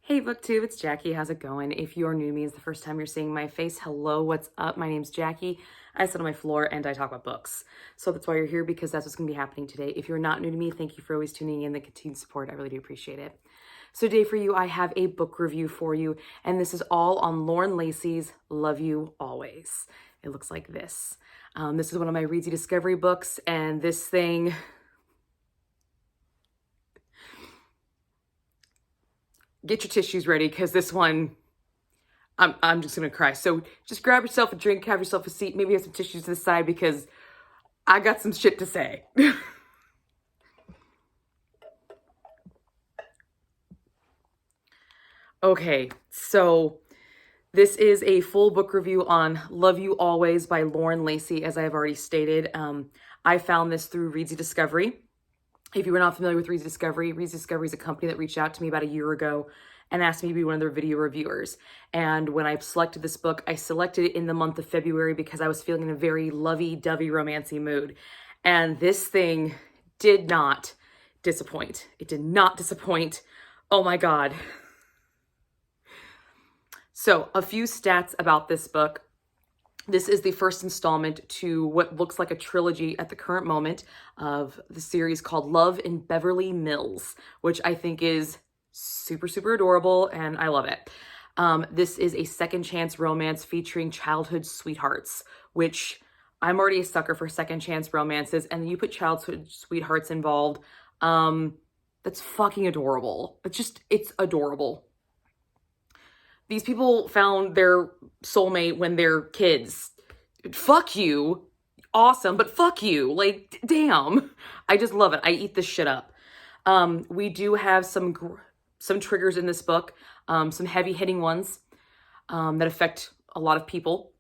Hey BookTube, it's Jackie. How's it going? If you're new to me, it's the first time you're seeing my face, hello, what's up? My name's Jackie. I sit on my floor and I talk about books. So that's why you're here, because that's what's going to be happening today. If you're not new to me, thank you for always tuning in. The continued support, I really do appreciate it. So today for you, I have a book review for you, and this is all on Lauren Lacey's Love You Always. It looks like this. This is one of my Reedsy Discovery books, and this thing... Get your tissues ready, because this one, I'm just gonna cry. So just grab yourself a drink, have yourself a seat, maybe have some tissues to the side, because I got some shit to say. Okay, so this is a full book review on Love You Always by Lauren Lacey, as I have already stated. I found this through Reedsy Discovery. If you were not familiar with Reedsy Discovery is a company that reached out to me about a year ago and asked me to be one of their video reviewers. And when I selected this book, I selected it in the month of February because I was feeling in a very lovey-dovey, romancy mood. And this thing did not disappoint. It did not disappoint. Oh my God. So a few stats about this book. This is the first installment to what looks like a trilogy at the current moment of the series called Love in Beverly Mills, which I think is super, super adorable, and I love it. This is a second chance romance featuring childhood sweethearts, which I'm already a sucker for second chance romances, and then you put childhood sweethearts involved. That's fucking adorable. It's adorable. These people found their soulmate when they're kids. Fuck you. Awesome, but fuck you. Like, damn. I just love it. I eat this shit up. We do have some triggers in this book, some heavy-hitting ones that affect a lot of people.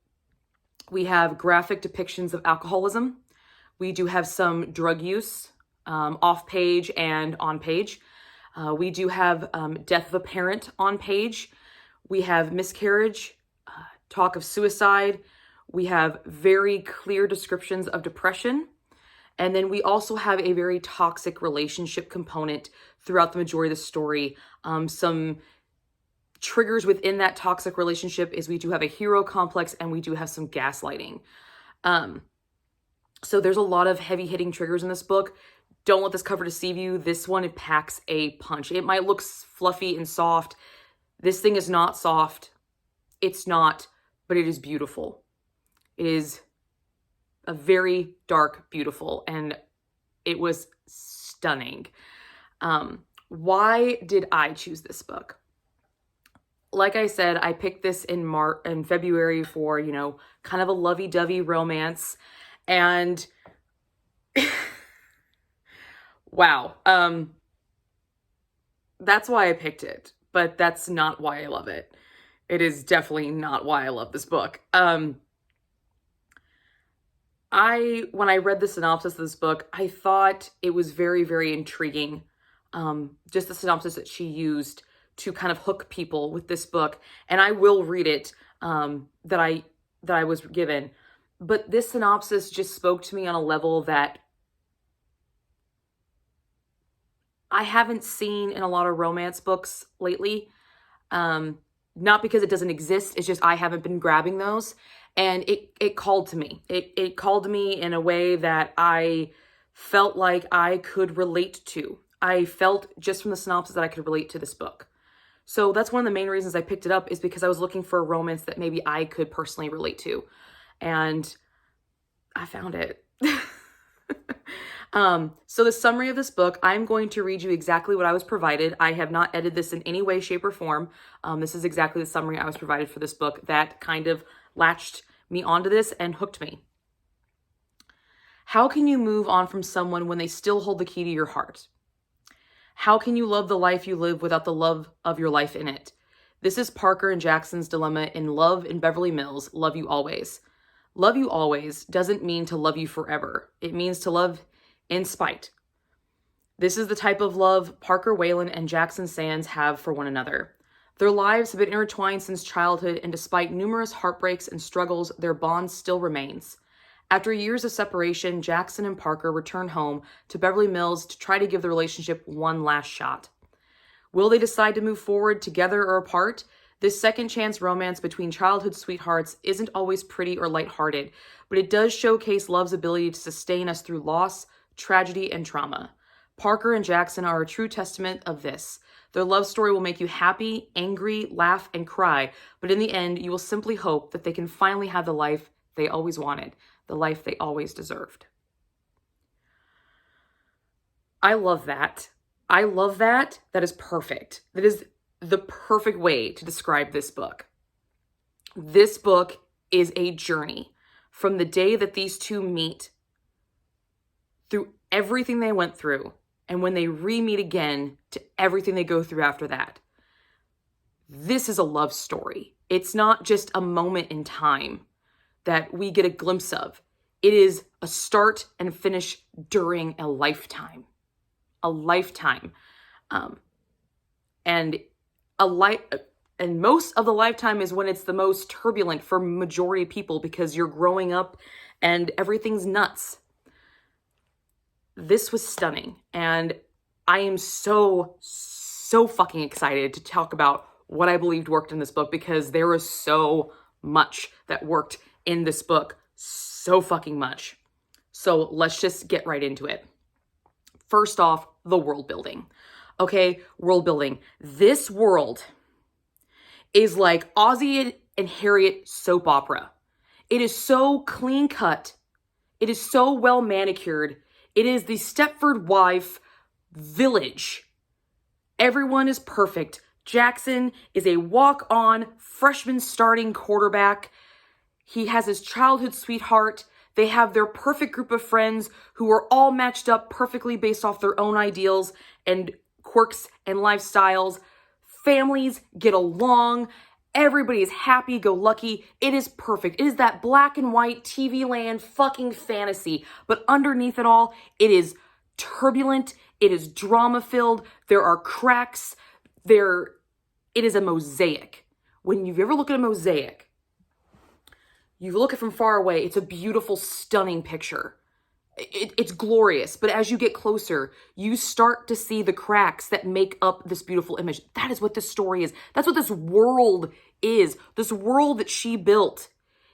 We have graphic depictions of alcoholism. We do have some drug use, off-page and on-page. We do have death of a parent on page. We have miscarriage, talk of suicide. We have very clear descriptions of depression. And then we also have a very toxic relationship component throughout the majority of the story. Some triggers within that toxic relationship is we do have a hero complex, and we do have some gaslighting. So there's a lot of heavy hitting triggers in this book. Don't let this cover deceive you. This one, it packs a punch. It might look fluffy and soft. This thing is not soft. It's not, but it is beautiful. It is a very dark, beautiful, and it was stunning. Why did I choose this book? Like I said, I picked this in February for, kind of a lovey-dovey romance, and wow. That's why I picked it. But that's not why I love it. It is definitely not why I love this book. When I read the synopsis of this book, I thought it was very, very intriguing. Just the synopsis that she used to kind of hook people with this book. And I will read it, that I was given. But this synopsis just spoke to me on a level that I haven't seen in a lot of romance books lately. Not because it doesn't exist, it's just I haven't been grabbing those. And it called to me. It called to me in a way that I felt like I could relate to. I felt just from the synopsis that I could relate to this book. So that's one of the main reasons I picked it up, is because I was looking for a romance that maybe I could personally relate to. And I found it. So the summary of this book, I'm going to read you exactly what I was provided. I have not edited this in any way, shape, or form. This is exactly the summary I was provided for this book that kind of latched me onto this and hooked me. How can you move on from someone when they still hold the key to your heart? How can you love the life you live without the love of your life in it? This is Parker and Jackson's dilemma in Love in Beverly Mills, Love You Always. Love you always doesn't mean to love you forever. It means to love in spite. This is the type of love Parker Whalen and Jackson Sands have for one another. Their lives have been intertwined since childhood, and despite numerous heartbreaks and struggles, their bond still remains. After years of separation, Jackson and Parker return home to Beverly Mills to try to give the relationship one last shot. Will they decide to move forward together or apart? This second chance romance between childhood sweethearts isn't always pretty or lighthearted, but it does showcase love's ability to sustain us through loss, tragedy, and trauma. Parker and Jackson are a true testament of this. Their love story will make you happy, angry, laugh, and cry, but in the end, you will simply hope that they can finally have the life they always wanted, the life they always deserved. I love that. I love that. That is perfect. That is the perfect way to describe this book. This book is a journey from the day that these two meet through everything they went through, and when they re-meet again to everything they go through after that. This is a love story. It's not just a moment in time that we get a glimpse of. It is a start and finish during a lifetime. A lifetime. And most of the lifetime is when it's the most turbulent for majority of people because you're growing up and everything's nuts. This was stunning, and I am so fucking excited to talk about what I believed worked in this book, because there was so much that worked in this book. So fucking much. So let's just get right into it. First off, the world building. Okay, world building. This world is like Ozzie and Harriet soap opera. It is so clean cut. It is so well manicured. It is the Stepford Wife village. Everyone is perfect. Jackson is a walk-on freshman starting quarterback. He has his childhood sweetheart. They have their perfect group of friends who are all matched up perfectly based off their own ideals and quirks and lifestyles. Families get along. Everybody is happy-go-lucky. It is perfect. It is that black and white TV land fucking fantasy. But underneath it all, it is turbulent. It is drama-filled. There are cracks. It is a mosaic. When you ever look at a mosaic, you look at it from far away, it's a beautiful, stunning picture. It's glorious, but as you get closer, you start to see the cracks that make up this beautiful image. That is what this story is. That's what this world is. This world that she built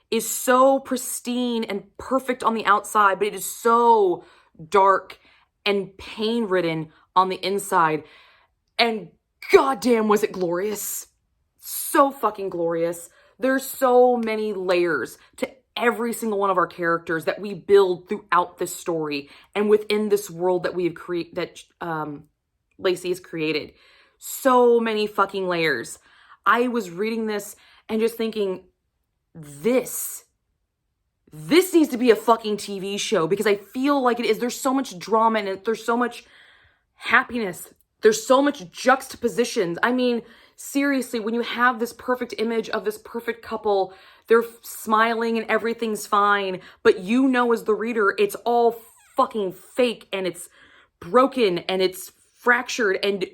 is so pristine and perfect on the outside, but it is so dark and pain-ridden on the inside. And goddamn, was it glorious. So fucking glorious. There's so many layers to every single one of our characters that we build throughout this story and within this world that we have Lacey has created. So many fucking layers. I was reading this and just thinking, this needs to be a fucking TV show, because I feel like it is. There's so much drama in it. There's so much happiness. There's so much juxtapositions. I mean, seriously, when you have this perfect image of this perfect couple, they're smiling and everything's fine, but you know as the reader, it's all fucking fake and it's broken and it's fractured, and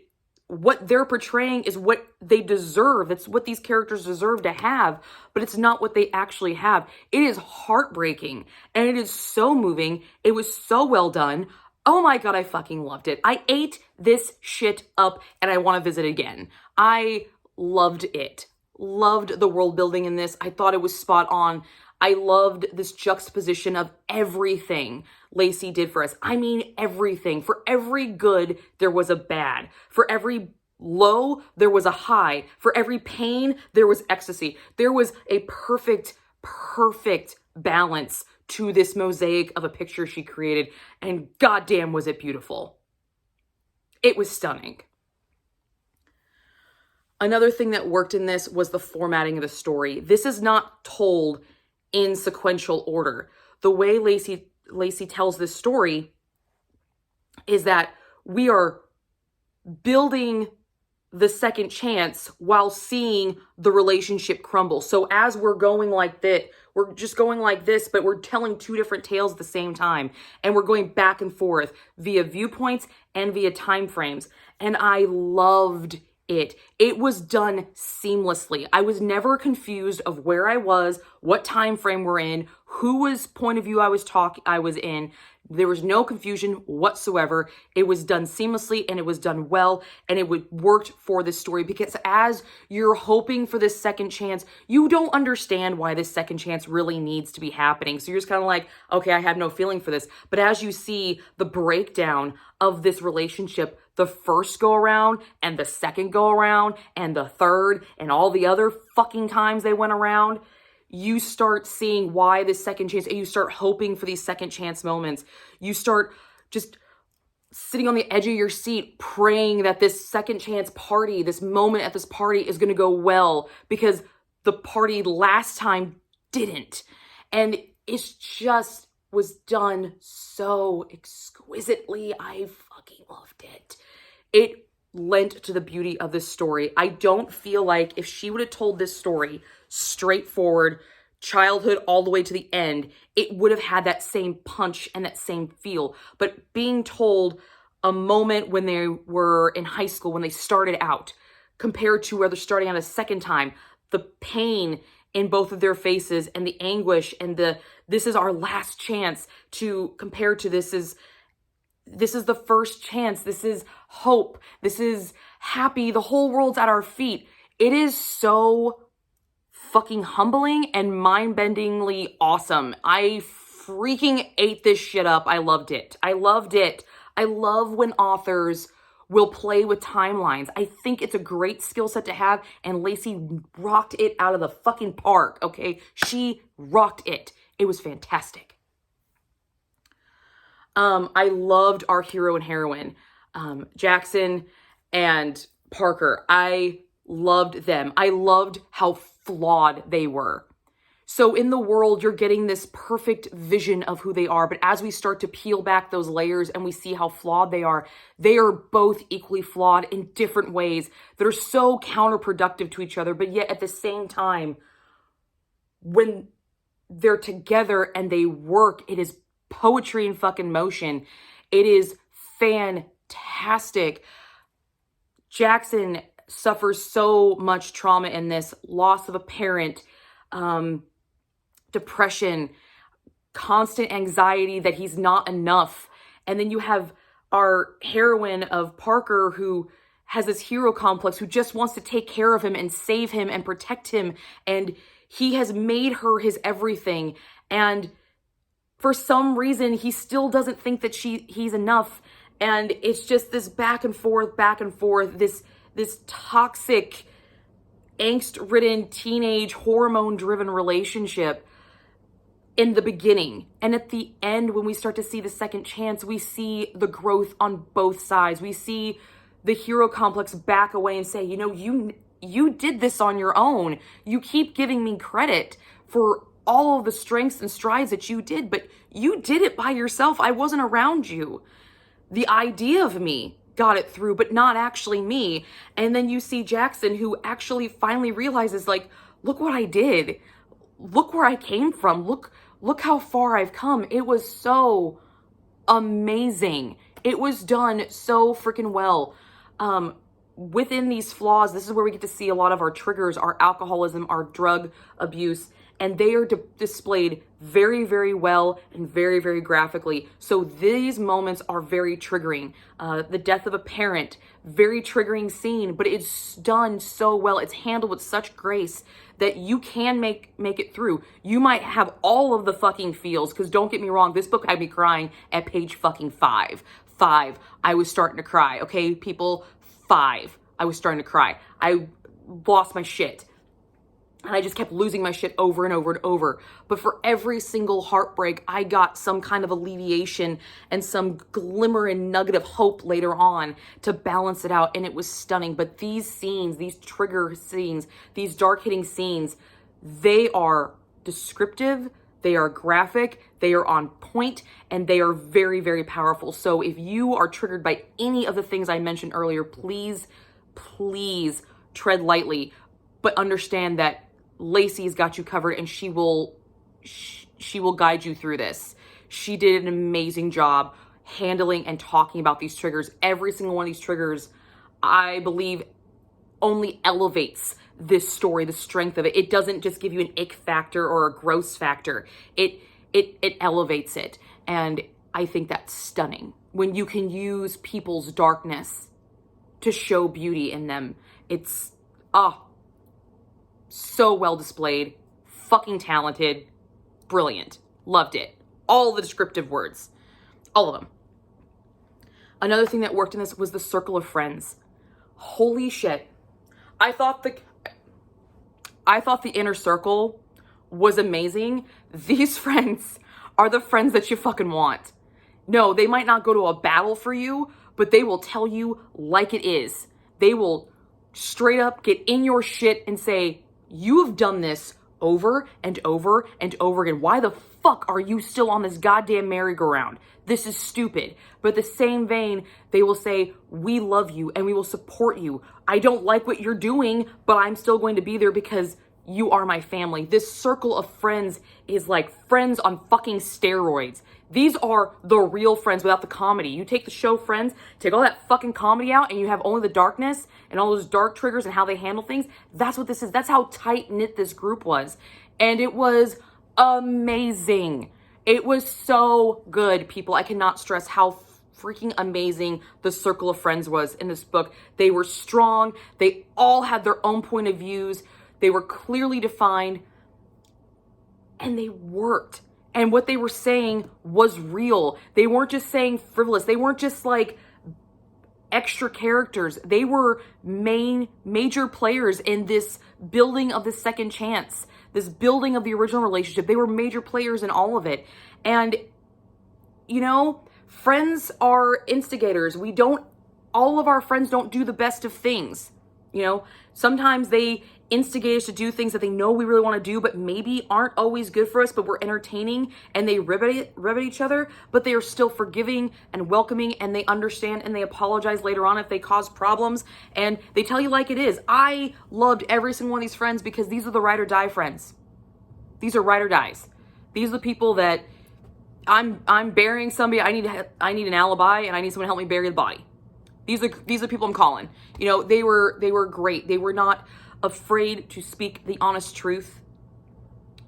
what they're portraying is what they deserve. It's what these characters deserve to have, but it's not what they actually have. It is heartbreaking and it is so moving. It was so well done. Oh my God, I fucking loved it. I ate this shit up and I want to visit again. I loved it. Loved the world building in this. I thought it was spot on. I loved this juxtaposition of everything Lacey did for us. I mean, everything. For every good, there was a bad. For every low, there was a high. For every pain, there was ecstasy. There was a perfect balance to this mosaic of a picture she created, and goddamn was it beautiful. It was stunning. Another thing that worked in this was the formatting of the story. This is not told in sequential order. The way Lacey tells this story is that we are building the second chance while seeing the relationship crumble. So as we're going like that, we're just going like this, but we're telling two different tales at the same time. And we're going back and forth via viewpoints and via time frames. And I loved it. It was done seamlessly. I was never confused of where I was, what time frame we're in, whose point of view I was in. There was no confusion whatsoever. It was done seamlessly and it was done well, and it worked for this story, because as you're hoping for this second chance, you don't understand why this second chance really needs to be happening. So you're just kind of like, okay, I have no feeling for this. But as you see the breakdown of this relationship, the first go around and the second go around and the third and all the other fucking times they went around, you start seeing why this second chance, and you start hoping for these second chance moments. You start just sitting on the edge of your seat praying that this second chance party, this moment at this party is going to go well, because the party last time didn't. And it's just was done so exquisitely. I fucking loved it. It lent to the beauty of this story. I don't feel like if she would have told this story straightforward, childhood all the way to the end, it would have had that same punch and that same feel. But being told a moment when they were in high school, when they started out, compared to where they're starting out a second time, the pain in both of their faces and the anguish and this is our last chance, to compare to this is the first chance. This is hope. This is happy. The whole world's at our feet. It is so fucking humbling and mind-bendingly awesome. I freaking ate this shit up. I loved it. I loved it. I love when authors will play with timelines. I think it's a great skill set to have, and Lacey rocked it out of the fucking park, okay? She rocked it. It was fantastic. I loved our hero and heroine, Jackson and Parker. I loved them. I loved how flawed they were. So in the world, you're getting this perfect vision of who they are. But as we start to peel back those layers and we see how flawed they are both equally flawed in different ways that are so counterproductive to each other. But yet at the same time, when they're together and they work, it is poetry in fucking motion. It is fantastic. Jackson suffers so much trauma in this, loss of a parent, depression, constant anxiety that he's not enough. And then you have our heroine of Parker, who has this hero complex, who just wants to take care of him and save him and protect him. And he has made her his everything. And for some reason, he still doesn't think that he's enough. And it's just this back and forth, this toxic, angst-ridden, teenage, hormone-driven relationship in the beginning. And at the end, when we start to see the second chance, we see the growth on both sides. We see the hero complex back away and say, you know, you did this on your own. You keep giving me credit for all of the strengths and strides that you did, but you did it by yourself. I wasn't around you. The idea of me got it through, but not actually me. And then you see Jackson, who actually finally realizes, like, look what I did. Look where I came from. Look how far I've come. It was so amazing. It was done so freaking well. Within these flaws, this is where we get to see a lot of our triggers, our alcoholism, our drug abuse, and they are displayed very, very well and very, very graphically. So these moments are very triggering. The death of a parent, very triggering scene, but it's done so well. It's handled with such grace that you can make it through. You might have all of the fucking feels, because don't get me wrong, this book had me crying at page fucking 5. I was starting to cry, okay, people? 5. I was starting to cry. I lost my shit. And I just kept losing my shit over and over and over. But for every single heartbreak, I got some kind of alleviation and some glimmer and nugget of hope later on to balance it out. And it was stunning. But these scenes, these trigger scenes, these dark-hitting scenes, they are descriptive, they are graphic, they are on point, and they are very, very powerful. So if you are triggered by any of the things I mentioned earlier, please tread lightly, but understand that Lacey's got you covered, and she will guide you through this. She did an amazing job handling and talking about these triggers. Every single one of these triggers, I believe only elevates this story, the strength of it. It doesn't just give you an ick factor or a gross factor. It elevates it. And I think that's stunning when you can use people's darkness to show beauty in them. It's so well displayed, fucking talented, brilliant. Loved it. All the descriptive words, all of them. Another thing that worked in this was the circle of friends. Holy shit. I thought the inner circle was amazing. These friends are the friends that you fucking want. No, they might not go to a battle for you, but they will tell you like it is. They will straight up get in your shit and say, you have done this over and over and over again. Why the fuck are you still on this goddamn merry-go-round? This is stupid. But the same vein, they will say, we love you and we will support you. I don't like what you're doing, but I'm still going to be there because you are my family. This circle of friends is like friends on fucking steroids. These are the real friends without the comedy. You take the show Friends, take all that fucking comedy out, and you have only the darkness and all those dark triggers and how they handle things. That's what this is. That's how tight-knit this group was. And it was amazing. It was so good, people. I cannot stress how freaking amazing the circle of friends was in this book. They were strong. They all had their own point of views. They were clearly defined, and they worked. And what they were saying was real. They weren't just saying frivolous. They weren't just like extra characters. They were major players in this building of the second chance, this building of the original relationship. They were major players in all of it. And, you know, friends are instigators. All of our friends don't do the best of things. You know, sometimes they instigate us to do things that they know we really want to do, but maybe aren't always good for us, but we're entertaining, and they rib at each other, but they are still forgiving and welcoming, and they understand, and they apologize later on if they cause problems, and they tell you like it is. I loved every single one of these friends because these are the ride or die friends. These are ride or dies. These are the people that I'm burying somebody. I need an alibi, and I need someone to help me bury the body. These are people I'm calling. You know, they were great. They were not afraid to speak the honest truth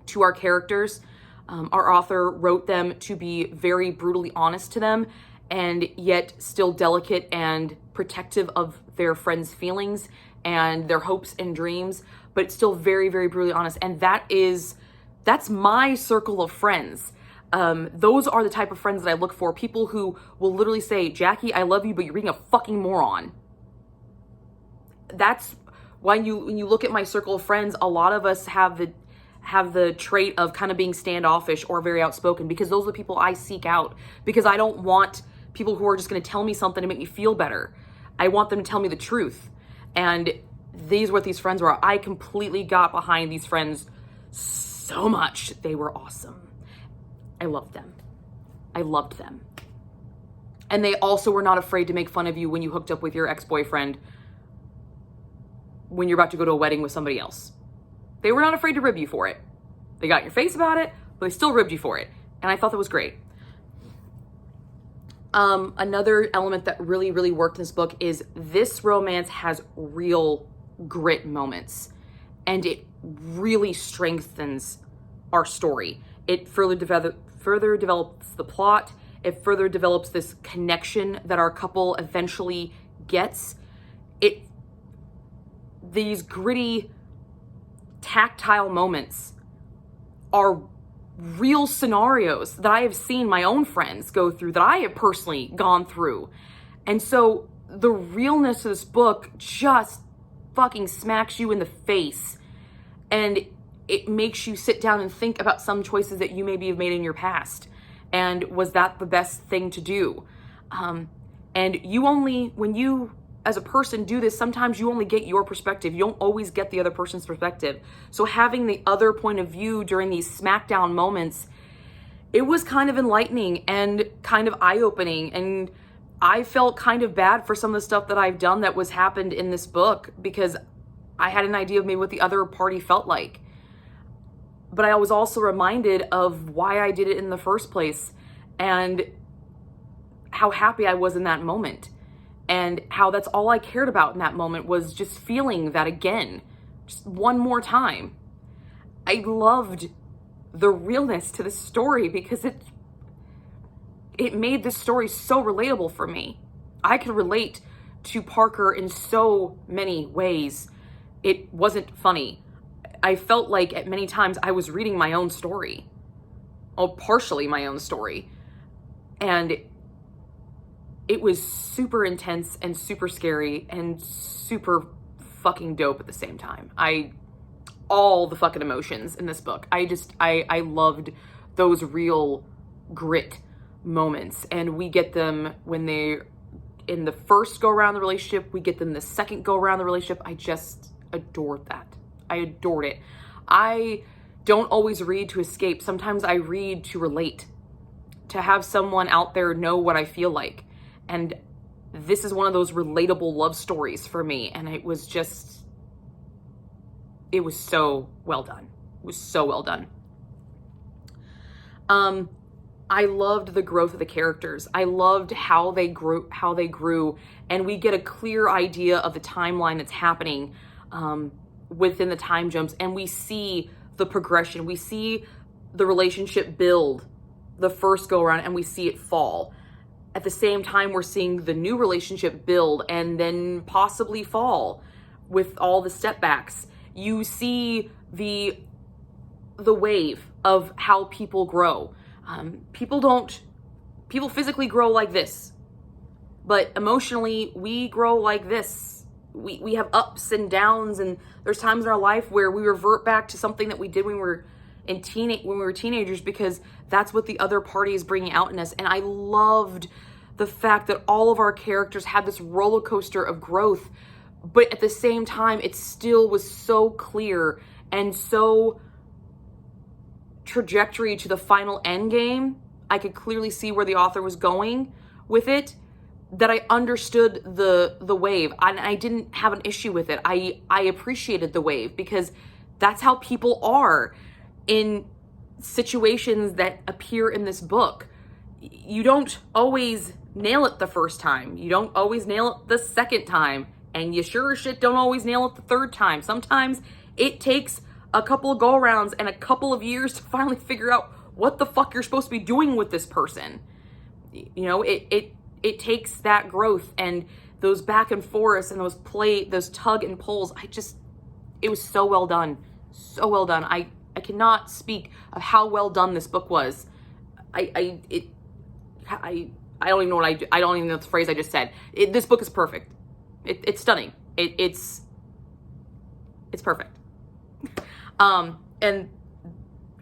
to our characters. Our author wrote them to be very brutally honest to them, and yet still delicate and protective of their friends' feelings and their hopes and dreams, but still very, very brutally honest. And that's my circle of friends. Those are the type of friends that I look for. People who will literally say, Jackie, I love you, but you're being a fucking moron. That's when you look at my circle of friends, a lot of us have the trait of kind of being standoffish or very outspoken, because those are the people I seek out, because I don't want people who are just going to tell me something to make me feel better. I want them to tell me the truth. And these are what these friends were. I completely got behind these friends so much. They were awesome. I loved them. I loved them. And they also were not afraid to make fun of you when you hooked up with your ex-boyfriend when you're about to go to a wedding with somebody else. They were not afraid to rib you for it. They got in your face about it, but they still ribbed you for it. And I thought that was great. Another element that really, really worked in this book is this romance has real grit moments, and it really strengthens our story. It further develops the plot. It further develops this connection that our couple eventually gets. These gritty, tactile moments are real scenarios that I have seen my own friends go through, that I have personally gone through. And so the realness of this book just fucking smacks you in the face, and it makes you sit down and think about some choices that you maybe have made in your past. And was that the best thing to do? And when you as a person do this, sometimes you only get your perspective. You don't always get the other person's perspective. So having the other point of view during these smackdown moments, it was kind of enlightening and kind of eye-opening. And I felt kind of bad for some of the stuff that I've done that was happened in this book, because I had an idea of maybe what the other party felt like. But I was also reminded of why I did it in the first place and how happy I was in that moment. and how that's all I cared about in that moment was just feeling that again, just one more time. I loved the realness to the story because it made this story so relatable for me. I could relate to Parker in so many ways. It wasn't funny. I felt like at many times I was reading my own story. Oh, partially my own story. And it was super intense and super scary and super fucking dope at the same time. All the fucking emotions in this book. I loved those real grit moments, and we get them when they in the first go around the relationship, we get them the second go around the relationship. I just adored that. I adored it. I don't always read to escape. Sometimes I read to relate, to have someone out there know what I feel like. And this is one of those relatable love stories for me. And it was so well done. It was so well done. I loved the growth of the characters. I loved how they grew, and we get a clear idea of the timeline that's happening within the time jumps, and we see the progression. We see the relationship build the first go around, and we see it fall. At the same time, we're seeing the new relationship build and then possibly fall with all the step backs. You see the wave of how people grow. People physically grow like this, but emotionally we grow like this. We have ups and downs, and there's times in our life where we revert back to something that we did when we were teenagers, because that's what the other party is bringing out in us. And I loved the fact that all of our characters had this roller coaster of growth, but at the same time, it still was so clear and so trajectory to the final end game. I could clearly see where the author was going with it, that I understood the wave, and I didn't have an issue with it. I appreciated the wave, because that's how people are in situations that appear in this book. You don't always nail it the first time. You don't always nail it the second time. And you sure as shit don't always nail it the third time. Sometimes it takes a couple of go-arounds and a couple of years to finally figure out what the fuck you're supposed to be doing with this person. You know, it takes that growth and those back and forths and those tug and pulls. It was so well done. So well done. I cannot speak of how well done this book was. I don't even know I don't even know the phrase I just said. This book is perfect. It's stunning. It's perfect. And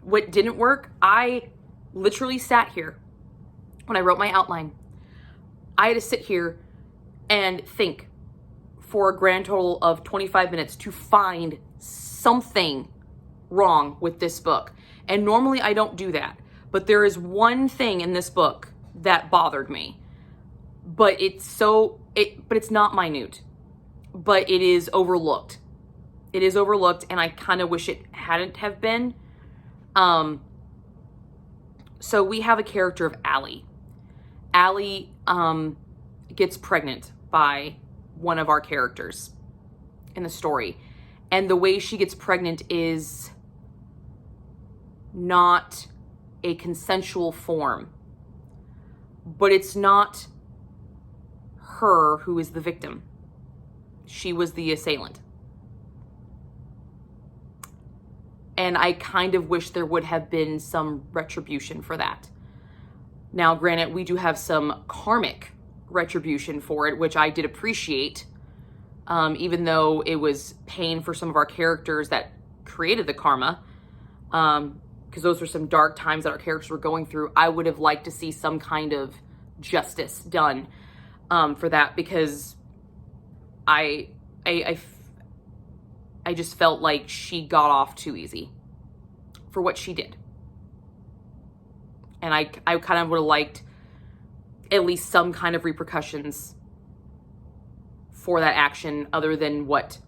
what didn't work, I literally sat here when I wrote my outline. I had to sit here and think for a grand total of 25 minutes to find something wrong with this book. And normally I don't do that, but there is one thing in this book that bothered me, but it's not minute, but it is overlooked. It is overlooked, and I kind of wish it hadn't have been. So we have a character of Allie. Allie gets pregnant by one of our characters in the story. And the way she gets pregnant is not a consensual form. But it's not her who is the victim. She was the assailant. And I kind of wish there would have been some retribution for that. Now, granted, we do have some karmic retribution for it, which I did appreciate, even though it was pain for some of our characters that created the karma, because those were some dark times that our characters were going through. I would have liked to see some kind of justice done for that, because I just felt like she got off too easy for what she did. And I kind of would have liked at least some kind of repercussions for that action other than what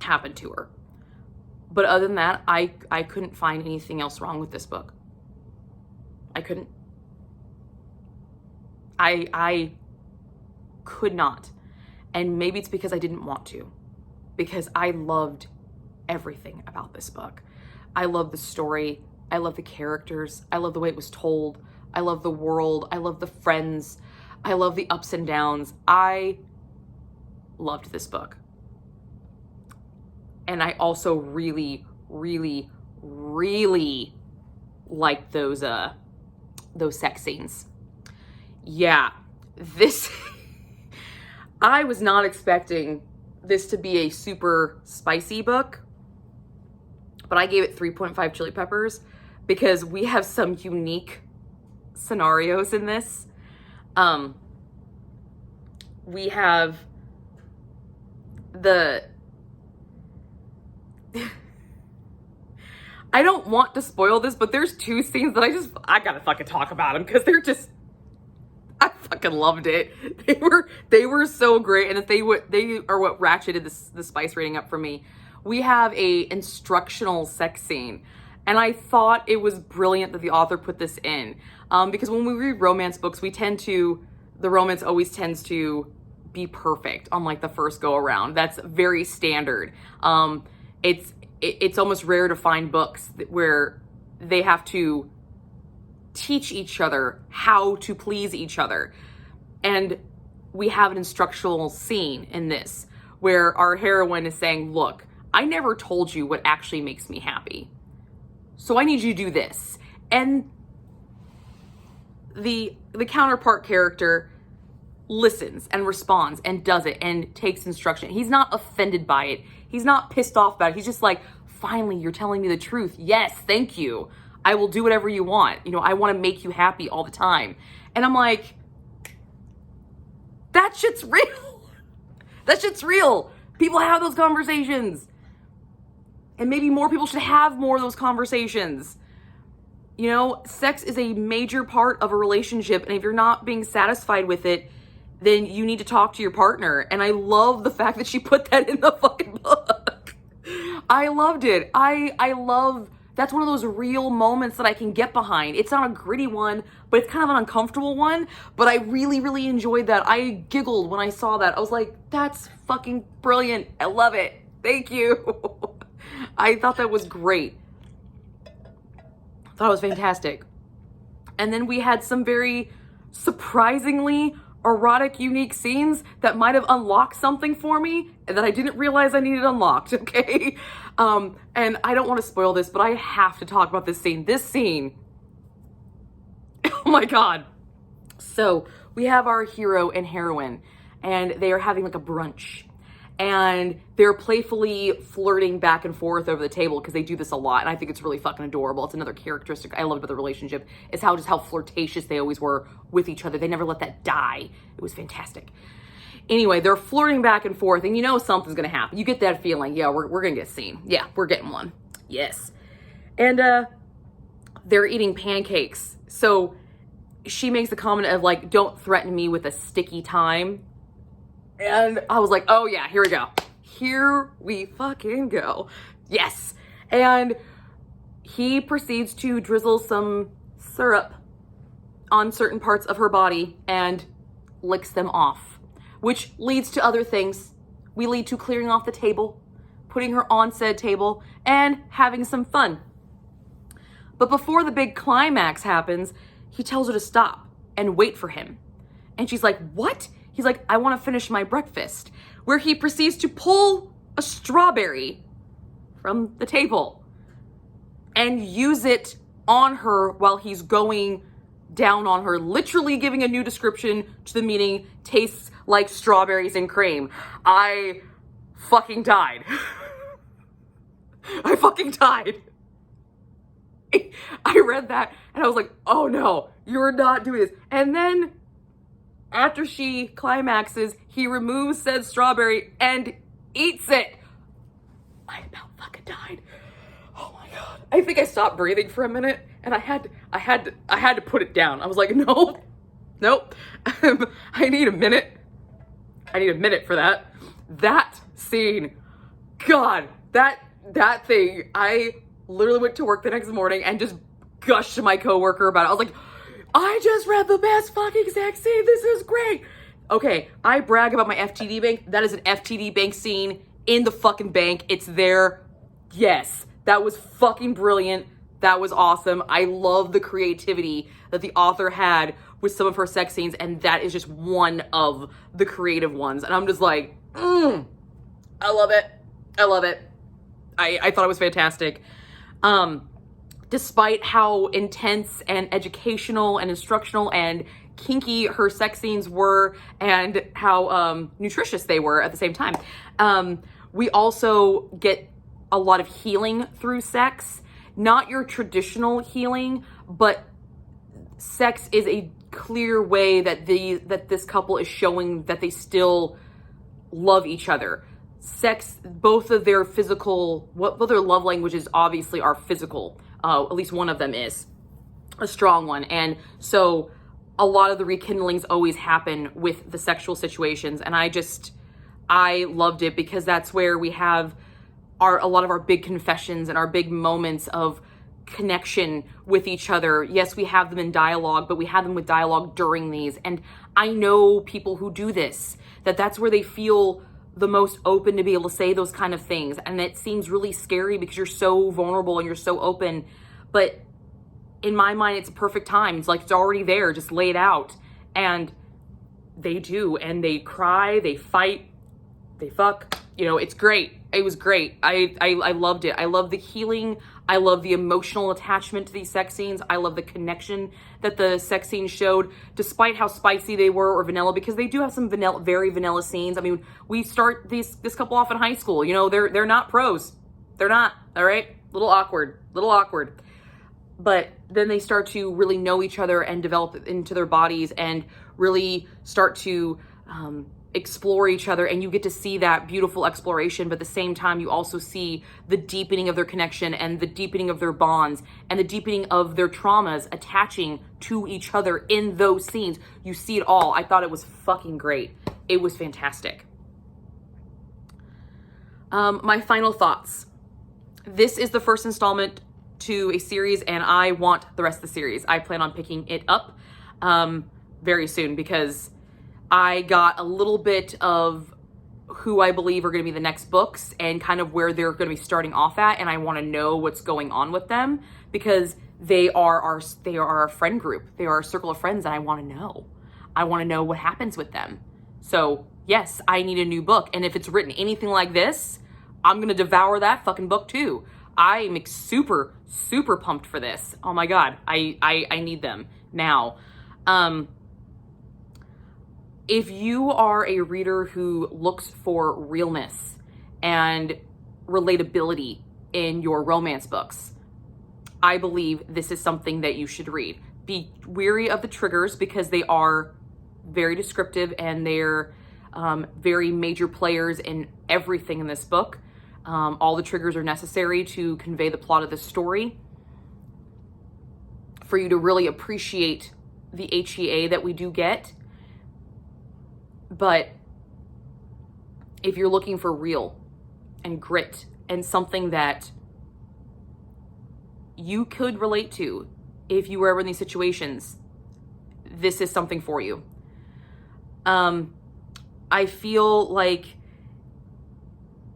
happened to her. But other than that, I couldn't find anything else wrong with this book. I couldn't. I could not. And maybe it's because I didn't want to, because I loved everything about this book. I love the story. I love the characters. I love the way it was told. I love the world. I love the friends. I love the ups and downs. I loved this book. And I also really, really, really like those sex scenes. Yeah, this, I was not expecting this to be a super spicy book, but I gave it 3.5 chili peppers because we have some unique scenarios in this. We have the I don't want to spoil this, but there's two scenes that I gotta fucking talk about them because they're just, I fucking loved it. They were so great, and if they are what ratcheted the spice rating up for me. We have a instructional sex scene, and I thought it was brilliant that the author put this in, because when we read romance books, the romance always tends to be perfect on like the first go around. That's very standard. It's almost rare to find books where they have to teach each other how to please each other. And we have an instructional scene in this where our heroine is saying, look, I never told you what actually makes me happy, so I need you to do this. And the counterpart character listens and responds and does it and takes instruction. He's not offended by it. He's not pissed off about it. He's just like, finally, you're telling me the truth. Yes, thank you. I will do whatever you want. You know, I want to make you happy all the time. And I'm like, that shit's real. That shit's real. People have those conversations. And maybe more people should have more of those conversations. You know, sex is a major part of a relationship. And if you're not being satisfied with it, then you need to talk to your partner. And I love the fact that she put that in the fucking book. I loved it. I love, that's one of those real moments that I can get behind. It's not a gritty one, but it's kind of an uncomfortable one. But I really, really enjoyed that. I giggled when I saw that. I was like, that's fucking brilliant. I love it. Thank you. I thought that was great. I thought it was fantastic. And then we had some very surprisingly erotic, unique scenes that might have unlocked something for me that I didn't realize I needed unlocked, okay? And I don't want to spoil this, but I have to talk about this scene. This scene, oh my God. So we have our hero and heroine, and they are having like a brunch. And they're playfully flirting back and forth over the table because they do this a lot. And I think it's really fucking adorable. It's another characteristic I loved about the relationship is how flirtatious they always were with each other. They never let that die. It was fantastic. Anyway, they're flirting back and forth, and you know something's going to happen. You get that feeling. Yeah, we're going to get seen. Yeah, we're getting one. Yes. And they're eating pancakes. So she makes the comment of like, don't threaten me with a sticky time. And I was like, oh yeah, here we go. Here we fucking go. Yes. And he proceeds to drizzle some syrup on certain parts of her body and licks them off, which leads to other things. We lead to clearing off the table, putting her on said table, and having some fun. But before the big climax happens, he tells her to stop and wait for him. And she's like, what? He's like, I want to finish my breakfast, where he proceeds to pull a strawberry from the table and use it on her while he's going down on her, literally giving a new description to the meaning, tastes like strawberries and cream. I fucking died. I fucking died. I read that and I was like, oh no, you're not doing this. And then after she climaxes, he removes said strawberry and eats it. I about fucking died. Oh my God. I think I stopped breathing for a minute and I had to put it down. I was like, nope. I need a minute. I need a minute for that. That scene, God, that thing, I literally went to work the next morning and just gushed to my coworker about it. I was like, I just read the best fucking sex scene. This is great. Okay, I brag about my FTD bank. That is an FTD bank scene in the fucking bank. It's there. Yes, that was fucking brilliant. That was awesome. I love the creativity that the author had with some of her sex scenes, and that is just one of the creative ones. And I'm just like, I love it. I love it. I thought it was fantastic. Despite how intense and educational and instructional and kinky her sex scenes were, and how nutritious they were at the same time, we also get a lot of healing through sex. Not your traditional healing, but sex is a clear way that this couple is showing that they still love each other. Sex, both of their their love languages obviously are physical. At least one of them is a strong one. And so a lot of the rekindlings always happen with the sexual situations. And I loved it, because that's where we have a lot of our big confessions and our big moments of connection with each other. Yes, we have them in dialogue, but we have them with dialogue during these. And I know people who do this, that's where they feel the most open to be able to say those kind of things. And it seems really scary because you're so vulnerable and you're so open. But in my mind, it's a perfect time. It's like, it's already there. Just lay it out. And they do. And they cry, they fight, they fuck. It's great. It was great. I loved it. I love the healing. I love the emotional attachment to these sex scenes. I love the connection that the sex scenes showed, despite how spicy they were or vanilla, because they do have some very vanilla scenes. I mean, we start this couple off in high school. They're not pros. They're not. All right. Little awkward. But then they start to really know each other and develop into their bodies and really start to explore each other, and you get to see that beautiful exploration, but at the same time you also see the deepening of their connection and the deepening of their bonds and the deepening of their traumas attaching to each other in those scenes. You see it all. I thought it was fucking great. It was fantastic. My final thoughts. This is the first installment to a series, and I want the rest of the series. I plan on picking it up very soon, because I got a little bit of who I believe are going to be the next books and kind of where they're going to be starting off at, and I want to know what's going on with them, because they are our friend group. They are our circle of friends, and I want to know. I want to know what happens with them. So yes, I need a new book, and if it's written anything like this, I'm going to devour that fucking book too. I'm super, super pumped for this. Oh my God. I need them now. If you are a reader who looks for realness and relatability in your romance books, I believe this is something that you should read. Be wary of the triggers, because they are very descriptive and they're very major players in everything in this book. All the triggers are necessary to convey the plot of the story, for you to really appreciate the HEA that we do get. But if you're looking for real and grit and something that you could relate to if you were ever in these situations, this is something for you. I feel like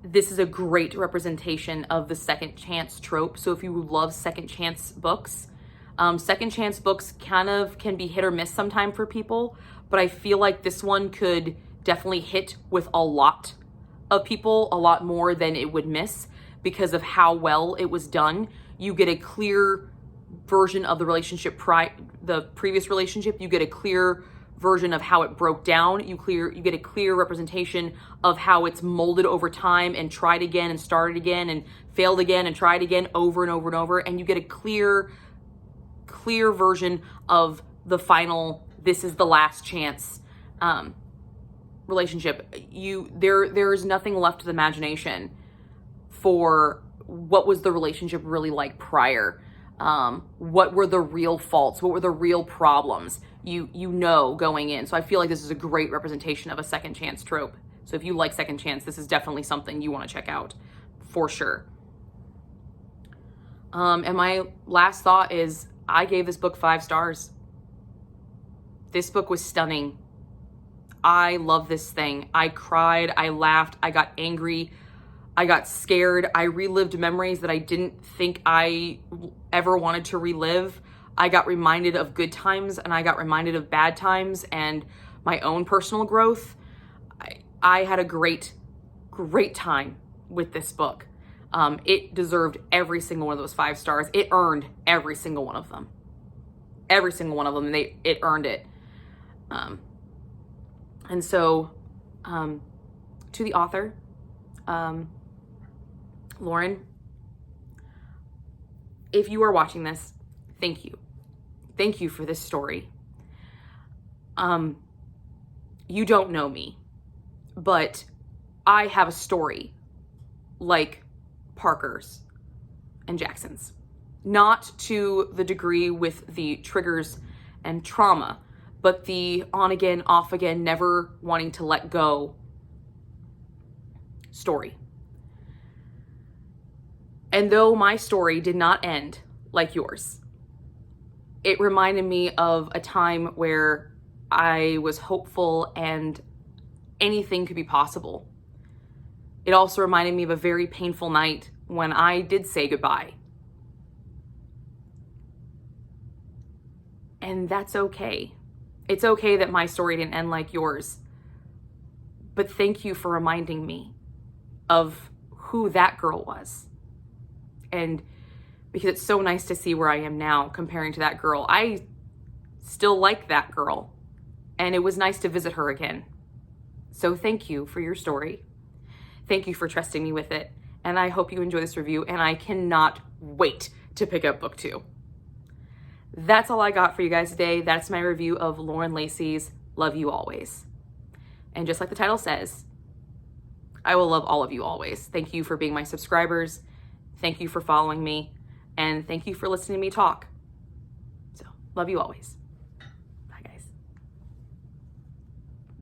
this is a great representation of the second chance trope. So if you love second chance books kind of can be hit or miss sometime for people, but I feel like this one could definitely hit with a lot of people, a lot more than it would miss, because of how well it was done. You get a clear version of the relationship, the previous relationship. You get a clear version of how it broke down. You get a clear representation of how it's molded over time and tried again and started again and failed again and tried again over and over and over. And you get a clear version of the final, this is the last chance relationship. There is nothing left to the imagination for what was the relationship really like prior. What were the real faults? What were the real problems? You know going in. So I feel like this is a great representation of a second chance trope. So if you like second chance, this is definitely something you want to check out for sure. And my last thought is, I gave this book 5 stars. This book was stunning. I love this thing. I cried, I laughed, I got angry, I got scared. I relived memories that I didn't think I ever wanted to relive. I got reminded of good times and I got reminded of bad times and my own personal growth. I had a great time with this book. It deserved every single one of those 5 stars. It earned every single one of them. Every single one of them, it earned it. And so, to the author, Lauren, if you are watching this, thank you. Thank you for this story. You don't know me, but I have a story like Parker's and Jackson's. Not to the degree with the triggers and trauma, but the on again, off again, never wanting to let go story. And though my story did not end like yours, it reminded me of a time where I was hopeful and anything could be possible. It also reminded me of a very painful night when I did say goodbye. And that's okay. It's okay that my story didn't end like yours. But thank you for reminding me of who that girl was. And because it's so nice to see where I am now comparing to that girl. I still like that girl. And it was nice to visit her again. So thank you for your story. Thank you for trusting me with it. And I hope you enjoy this review. And I cannot wait to pick up book 2. That's all I got for you guys today. That's my review of Lauren Lacey's Love You Always. And just like the title says, I will love all of you always. Thank you for being my subscribers. Thank you for following me. And thank you for listening to me talk. So, love you always.